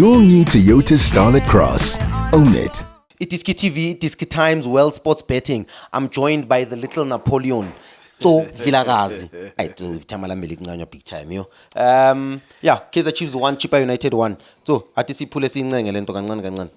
your new Toyota Starlet Cross. Own it. iDiskiTV, iDiski Times, World Sports Betting. I'm joined by the little Napoleon. Tso Vilakazi. Tso Vilakazi big time, yo. Yeah, Kaizer Chiefs 1, Chippa United 1. So, atisi pule sincenge lento kancane kancane.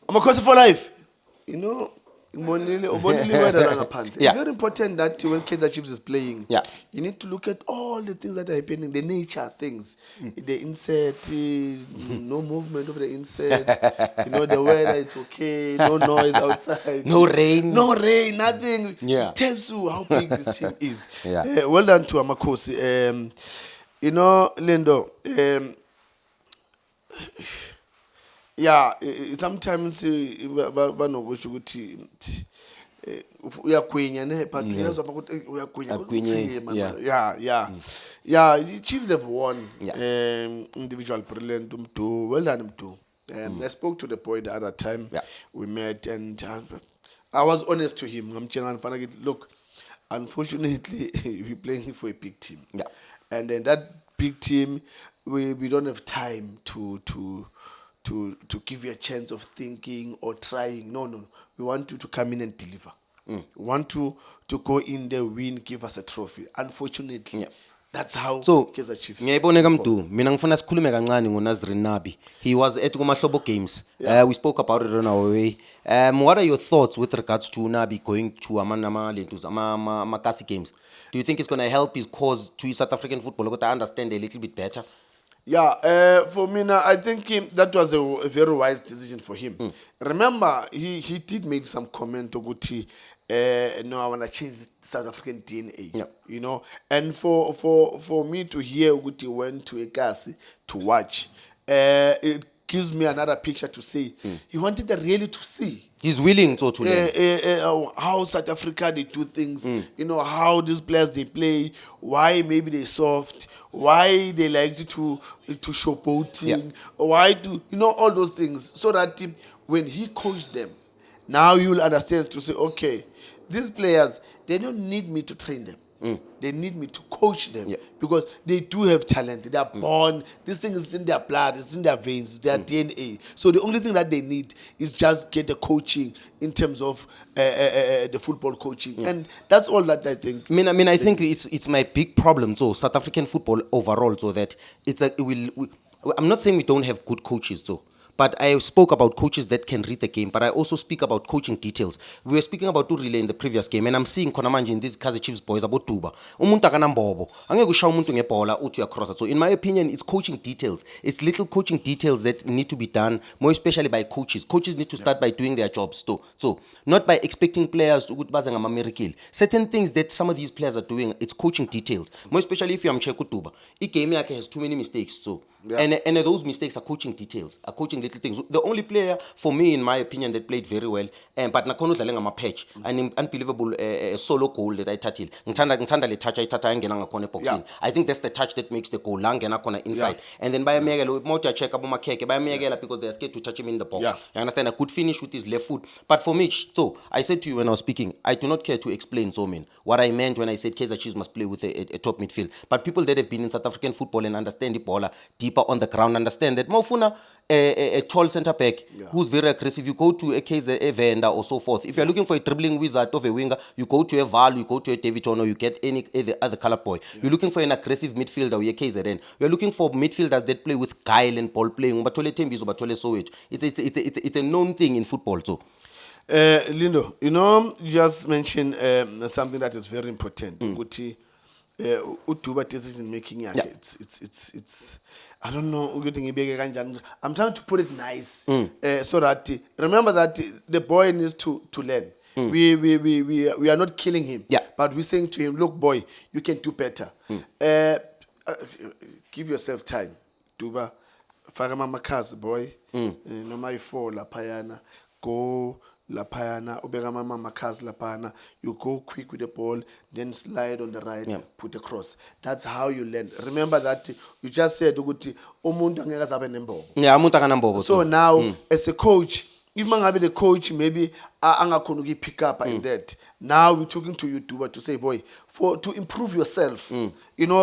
I'm a course for life. You know, it's Yeah. very important that when Kaizer Chiefs is playing, Yeah. you need to look at all the things that are happening, the nature things, the insert, no movement of the insert, the weather, it's okay, no noise outside. No rain. No rain, nothing. Yeah. It tells you how big this team is. Yeah. Well done to Amakosi. Lindo, yeah, sometimes banokusho ukuthi uyagwinya ne but uyazwa ukuthi uyagwinya yeah the Chiefs have won. Individual brilliant Mdu, well done Mdu. I spoke to the boy the other time. We met and I was honest to him. Look, unfortunately we're playing for a big team. And then that big team we don't have time to give you a chance of thinking or trying. No. We want you to come in and deliver. We want to go in there, win, give us a trophy. Unfortunately, that's how Kaizer Chiefs. Ngiyayiboneka Mdu, mina ngifuna sikhulume kancane ngoNazrin Nabi. He was at Kumahlobo Games. We spoke about it on our way. What are your thoughts with regards to Nabi going to Makasi Games? Do you think it's going to help his cause to South African football? Because I understand a little bit better. Yeah, for me now, I think that was a very wise decision for him. Remember, he did make some comment about no, I want to change South African DNA. And for me to hear what he went to Ekasi to watch, it gives me another picture to say he wanted really to see. He's willing to learn. How South Africa they do things, how these players they play, why maybe they soft, why they like to showboating, why do all those things, so that when he coached them, now you will understand to say, okay, these players they don't need me to train them. They need me to coach them because they do have talent. They are born. This thing is in their blood. It's in their veins. It's their DNA. So the only thing that they need is just get the coaching in terms of the football coaching, and that's all that I think. I think it's my big problem. So South African football overall, so that I'm not saying we don't have good coaches, so. But I spoke about coaches that can read the game, but I also speak about coaching details. We were speaking about Relay in the previous game, and I'm seeing Konamanje in these Kaizer Chiefs boys about Tuba. Umuntu akanambobo. Angeke ushaye umuntu ngebola uthi uyacrossa. So in my opinion, it's coaching details. It's little coaching details that need to be done, more especially by coaches. Coaches need to start by doing their jobs too. So not by expecting players to baza ngama miracle. Certain things that some of these players are doing, it's coaching details. More especially if you are Mcheku Tuba. I game yakhe has too many mistakes. So and those mistakes are coaching details, are coaching little things. The only player for me, in my opinion, that played very well, but nakhona udlale ngama patch, an unbelievable solo goal that I touched. Ngithanda le touch ayithatha angena ngakhona eboxing. I think that's the touch that makes the goal. La ngena khona inside. And then bayamekela umoja check abomakheke bayamekela because they are scared to touch him in the box. You understand? I could finish with his left foot. But for me, so I said to you when I was speaking, I do not care to explain what I meant when I said Kaizer Chiefs must play with a top midfield. But people that have been in South African football and understand the baller deeper on the ground understand that Mofuna a tall centre back who's very aggressive. You go to a Kaizer, a Venda or so forth. If you're looking for a dribbling wizard of a winger, you go to a Val, you go to a David or you get any other colour boy. You're looking for an aggressive midfielder, you're Kaizer then. You're looking for midfielders that play with guile and ball playing. It's a known thing in football too. Lindo, you just mentioned something that is very important. Utuba decision making, it's I don't know. I'm trying to put it nice, so that remember that the boy needs to learn. We are not killing him, but we're saying to him, look, boy, you can do better. Give yourself time. Tuba, Farama Makas, boy, no my four la payana, go. La Payana, Obegamama Makas La Payana, you go quick with the ball, then slide on the right, put a cross. That's how you learn. Remember that you just said, so now, as a coach, if man have the coach, maybe Anga pick up in that. Now we're talking to you to say, boy, to improve yourself.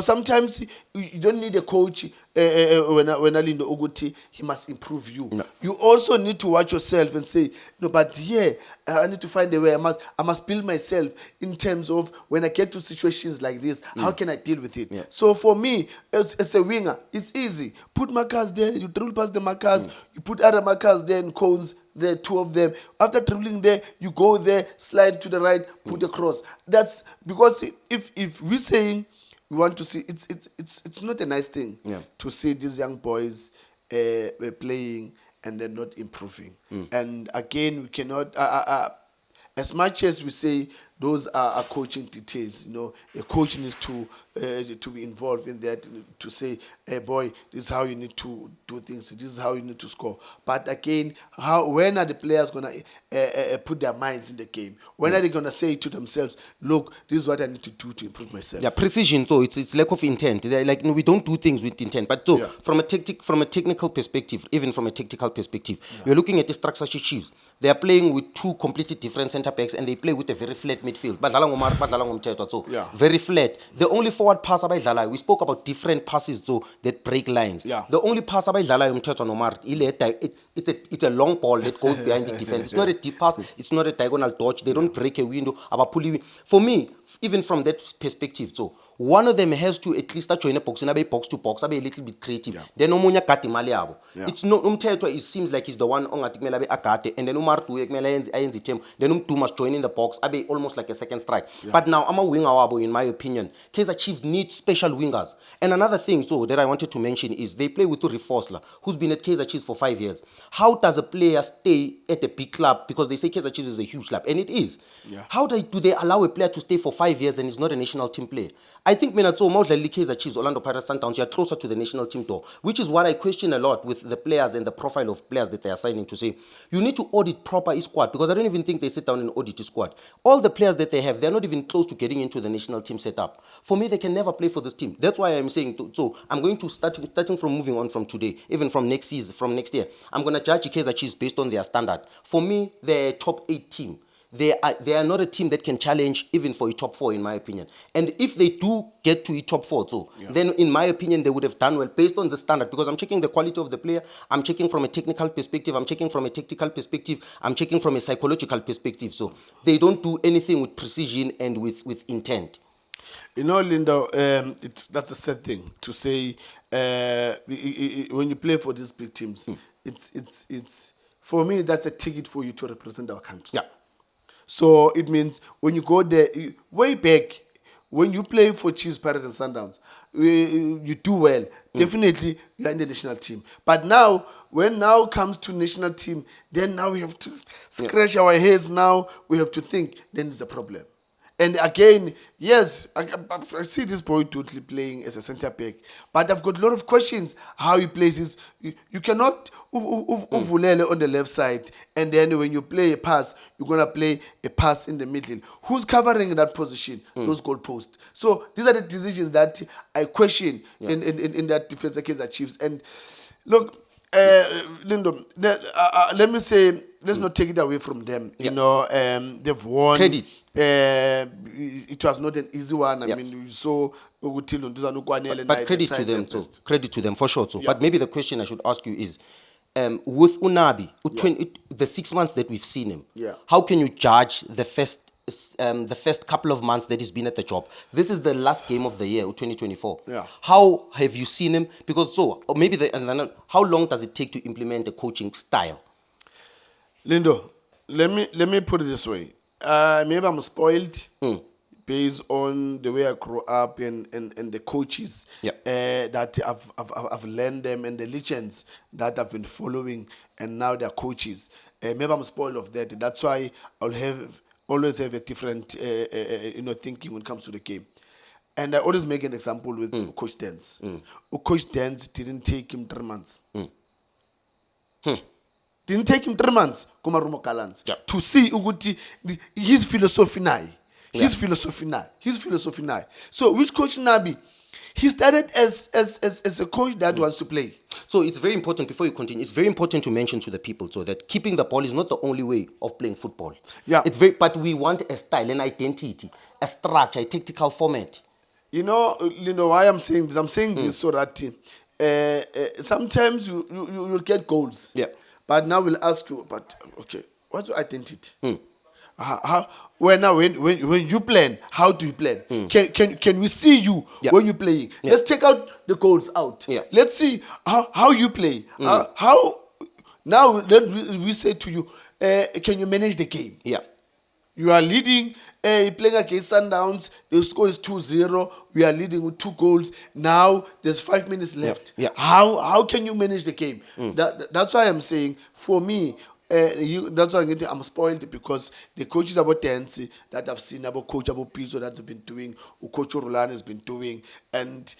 Sometimes you don't need a coach when Lindo Uguti, he must improve you. No. You also need to watch yourself and say, no, but here I need to find a way. I must build myself in terms of when I get to situations like this, how can I deal with it? Yeah. So for me, as a winger, it's easy. Put markers there, you dribble past the markers, you put other markers there in cones. There, two of them. After dribbling there, you go there, slide to the right, put a cross. That's because if we're saying we want to see, it's not a nice thing to see these young boys playing and then not improving. And again, we cannot. As much as we say those are coaching details, a coach needs to be involved in that, to say, hey boy, this is how you need to do things, this is how you need to score. But again, when are the players gonna put their minds in the game? When are they gonna say to themselves, look, this is what I need to do to improve myself? Yeah, precision. So it's lack of intent. Like we don't do things with intent. But so from a technical perspective, even from a tactical perspective, you're looking at the structure Chiefs. They are playing with two completely different center backs, and they play with a very flat midfield. Very flat. The only forward pass we spoke about different passes that break lines. Yeah. The only pass it's a long ball that goes behind the defense. It's not a deep pass. It's not a diagonal dodge. They don't break a window. For me, even from that perspective, one of them has to at least join a box and be box to box, be a little bit creative. Then omunya kati mali yabo. It's no it seems like he's the one on atikmela be akate, and then umartu ekmela yenzi team. Then must join in the box, be almost like a second strike. But now I'm a winger wabo, in my opinion. Kaizer Chiefs need special wingers. And another thing that I wanted to mention is they play with Uri Fosler, who's been at Kaizer Chiefs for 5 years. How does a player stay at a big club? Because they say Kaizer Chiefs is a huge club, and it is. How do they allow a player to stay for 5 years and he's not a national team player? I think Kaizer Chiefs, Orlando Pirates, Sundowns, you are closer to the national team door, which is what I question a lot with the players and the profile of players that they are signing, to say, you need to audit proper squad, because I don't even think they sit down and audit a squad. All the players that they have, they're not even close to getting into the national team setup. For me, they can never play for this team. That's why I'm saying, so I'm going to starting from moving on from today, even from next season, from next year, I'm going to judge Kaizer Chiefs based on their standard. For me, they're a top 8 team. They are not a team that can challenge even for a top 4, in my opinion. And if they do get to a top 4, then in my opinion, they would have done well based on the standard, because I'm checking the quality of the player, I'm checking from a technical perspective, I'm checking from a tactical perspective, I'm checking from a psychological perspective. So they don't do anything with precision and with intent. Lindo, that's a sad thing to say. When you play for these big teams, it's for me, that's a ticket for you to represent our country. Yeah. So it means when you go there, way back, when you play for Chiefs, Pirates, and Sundowns, you do well. Definitely, you're in the national team. But now, when now comes to national team, then now we have to scratch our heads. Now we have to think. Then it's a problem. And again, yes, I see this boy totally playing as a centre back, but I've got a lot of questions how he plays his. You cannot uvulele on the left side, and then when you play a pass, you're gonna play a pass in the middle. Who's covering that position? Those goalposts. So these are the decisions that I question in that defense against the Chiefs. And look, Lindo, let me say, let's not take it away from them. They've won. Credit. It was not an easy one. I mean, we saw but credit to them too. Credit to them for sure too. But maybe the question I should ask you is, with Unabi, the 6 months that we've seen him, how can you judge the first couple of months that he's been at the job? This is the last game of the year, 2024. How have you seen him? Because how long does it take to implement a coaching style? Lindo, let me put it this way. Maybe I'm spoiled based on the way I grew up and the coaches that I've learned them, and the legends that I've been following, and now they're coaches. Maybe I'm spoiled of that. That's why I'll always have a different thinking when it comes to the game. And I always make an example with Coach Dance. Coach Dance didn't take him 3 months. Didn't take him 3 months to see his philosophy now. His philosophy now. So which coach Nabi? He started as a coach that wants to play. So it's very important, before you continue, it's very important to mention to the people so that keeping the ball is not the only way of playing football. Yeah. But we want a style, an identity, a structure, a tactical format. Lindo, why I'm saying this? I'm saying this so that sometimes you'll get goals. Yeah. But now we'll ask you, but okay, what's your identity? When you plan, how do you plan? Can we see you when you play? Let's take out the goals out. Yeah. Let's see how you play. How now then we say to you, can you manage the game? Yeah. You are leading, playing against Sundowns, the score is 2-0, we are leading with 2 goals. Now there's 5 minutes left. Yeah. How can you manage the game? That's why I'm saying, for me, that's why I'm spoiled, because the coaches about Tensi that I've seen, about Coach Abo Pizzo that have been doing, Coach Roland has been doing, and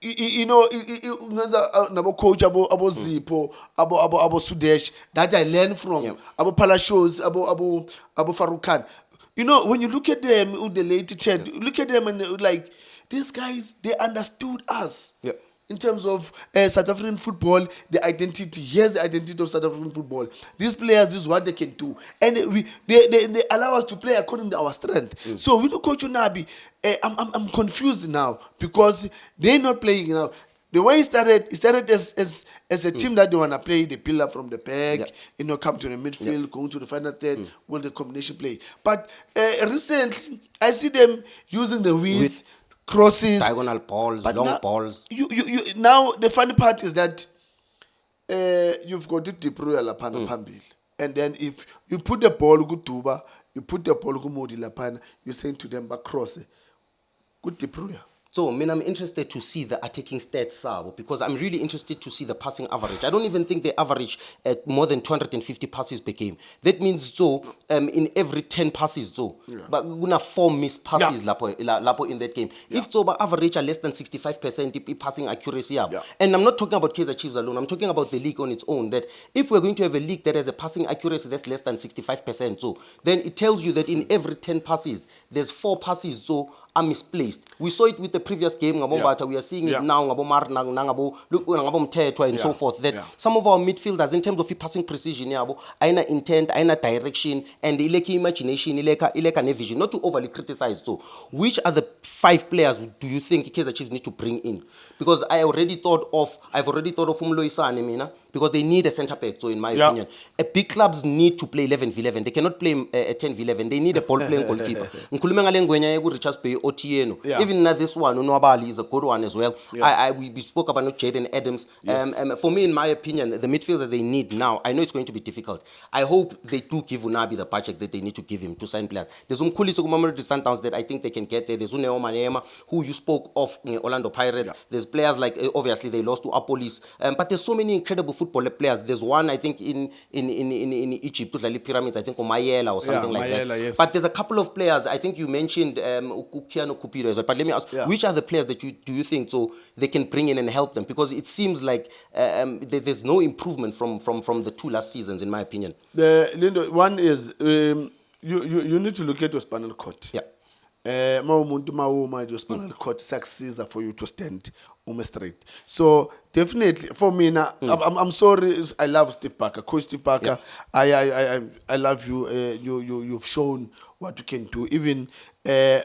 you know, nabo coach abo Zippo, abo Sudesh that I learn from, abo Palashos, abo Farukan. You know, when you look at them, the late Ted, look at them and like, these guys, they understood us. Yeah. In terms of South African football, the identity. Here's the identity of South African football. These players, this is what they can do. And they allow us to play according to our strength. So with Coach Unabi, I'm confused now, because they're not playing now. The way he started as a team that they want to play, they build up from the back, you know, come to the midfield, going to the final third, will the combination play. But recently, I see them using the width, crosses, diagonal balls, long balls. You now the funny part is that you've got it Dipruya lapana pambil, and then if you put the ball good Tuba, you put the ball good Modi lapana, you're saying to them back cross good Dipruya. So, I'm interested to see the attacking stats, Sabo, because I'm really interested to see the passing average. I don't even think they average at more than 250 passes per game. That means, in every 10 passes, but we're gonna 4 missed passes lapo in that game. If average are less than 65% passing accuracy, and I'm not talking about Kaizer Chiefs alone, I'm talking about the league on its own, that if we're going to have a league that has a passing accuracy that's less than 65%, then it tells you that in every 10 passes, there's 4 passes, are misplaced. We saw it with the previous game, we are seeing it now, and so forth, that some of our midfielders, in terms of passing precision, aina intent, aina direction, and ileka imagination, ileka vision, not to overly criticize. So, which are the 5 players do you think Kaizer Chiefs need to bring in? Because I've already thought of Umloisane, Mina, because they need a centre back, so in my opinion. Big clubs need to play 11v11. They cannot play 10v11. They need a ball-playing goalkeeper. Even now this one, Unwabali, is a good one as well. We spoke about Jaden Adams. For me, in my opinion, the midfield that they need now, I know it's going to be difficult. I hope they do give Unabi the budget that they need to give him to sign players. There's the Sundowns that I think they can get there. There's Uneo Manema, who you spoke of, Orlando Pirates. There's players like, obviously, they lost to Apolis. But there's so many incredible football players. There's one, I think, in Egypt, like Pyramids, I think, Mayela or something like that. Yes. But there's a couple of players, I think you mentioned Ukiano Kupido as well. But let me ask, which are the players that do you think they can bring in and help them? Because it seems like there's no improvement from the 2 last seasons, in my opinion. Lindo, one is, you need to look at your spinal cord. Your spinal cord succeeds for you to stand straight. So definitely for me now, I'm sorry. I love Steve Parker, Coach Steve Parker. I love you. You've shown what you can do. Even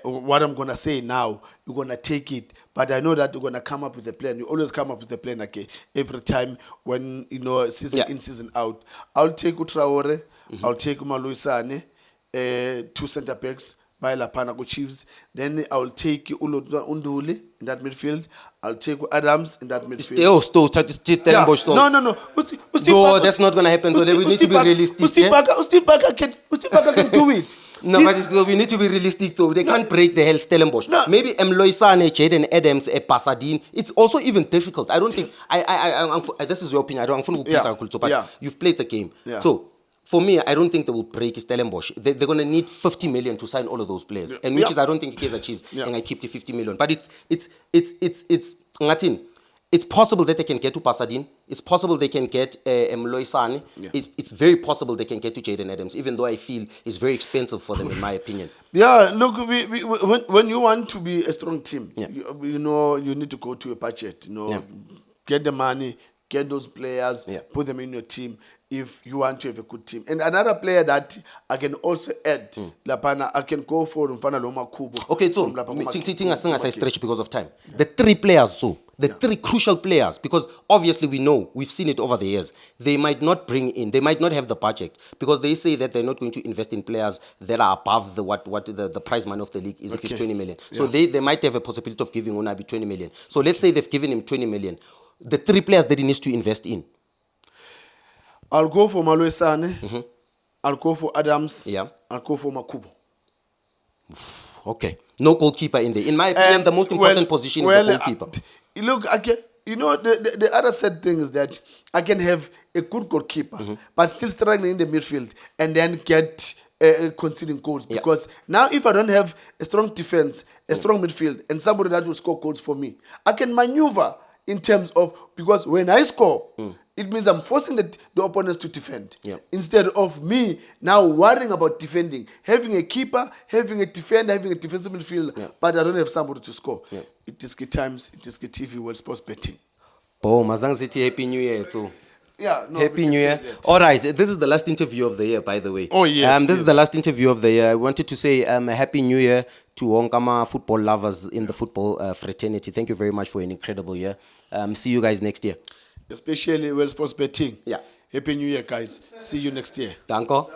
what I'm gonna say now, you're gonna take it. But I know that you're gonna come up with a plan. You always come up with a plan, okay? Every time when season in, season out. I'll take Utraore. I'll take Umaloisane. 2 centre backs. By Lapana go Chiefs. Then I'll take Unduli in that midfield. I'll take Adams in that midfield. No, that's not going to happen. So we need to be realistic. Steve Parker can do it. No, but we need to be realistic. So they can't break the hell Stellenbosch. No. Maybe Mloisane, Jaden Adams, Pasadine. It's also even difficult. I don't think. This is your opinion. I don't think but you've played the game. So. For me, I don't think they will break Stellenbosch. They're going to need 50 million to sign all of those players, and which is I don't think Kaizer Chiefs and I keep the 50 million. But it's possible that they can get to Pasadine. It's possible they can get Mloisane. It's very possible they can get to Jaden Adams, even though I feel it's very expensive for them, in my opinion. Yeah, look, when you want to be a strong team, you need to go to a budget. Get the money. Get those players, put them in your team. if you want to have a good team. And another player that I can also add, lapana, I can go for Mfana Loma Kubo. Okay, so I stretch because of time. The three players, so the three crucial players, because obviously we know, we've seen it over the years, they might not bring in, they might not have the budget, because they say that they're not going to invest in players that are above the prize money of the league is, if it's 20 million. So they might have a possibility of giving Onabi 20 million. So let's say they've given him 20 million. The three players that he needs to invest in. I'll go for Malwe Sane. I'll go for Adams. Yeah. I'll go for Makubo. Okay. No goalkeeper in there. In my opinion, the most important position is the goalkeeper. Look, you know, the other sad thing is that I can have a good goalkeeper, but still struggling in the midfield and then get conceding goals. Because now if I don't have a strong defense, a strong midfield, and somebody that will score goals for me, I can maneuver in terms of, because when I score, it means I'm forcing the opponents to defend. Instead of me now worrying about defending, having a keeper, having a defender, having a defensive midfielder, but I don't have somebody to score. iDiski Times, iDiski TV, World Sports Betting. Oh, Mazang City, Happy New Year too. Yeah, no, Happy New Year. All right, this is the last interview of the year, by the way. Oh, yes. This is the last interview of the year. I wanted to say a Happy New Year to Onkama football lovers in the football fraternity. Thank you very much for an incredible year. See you guys next year. Especially World Sports Betting. Yeah. Happy New Year, guys. See you next year. Danko.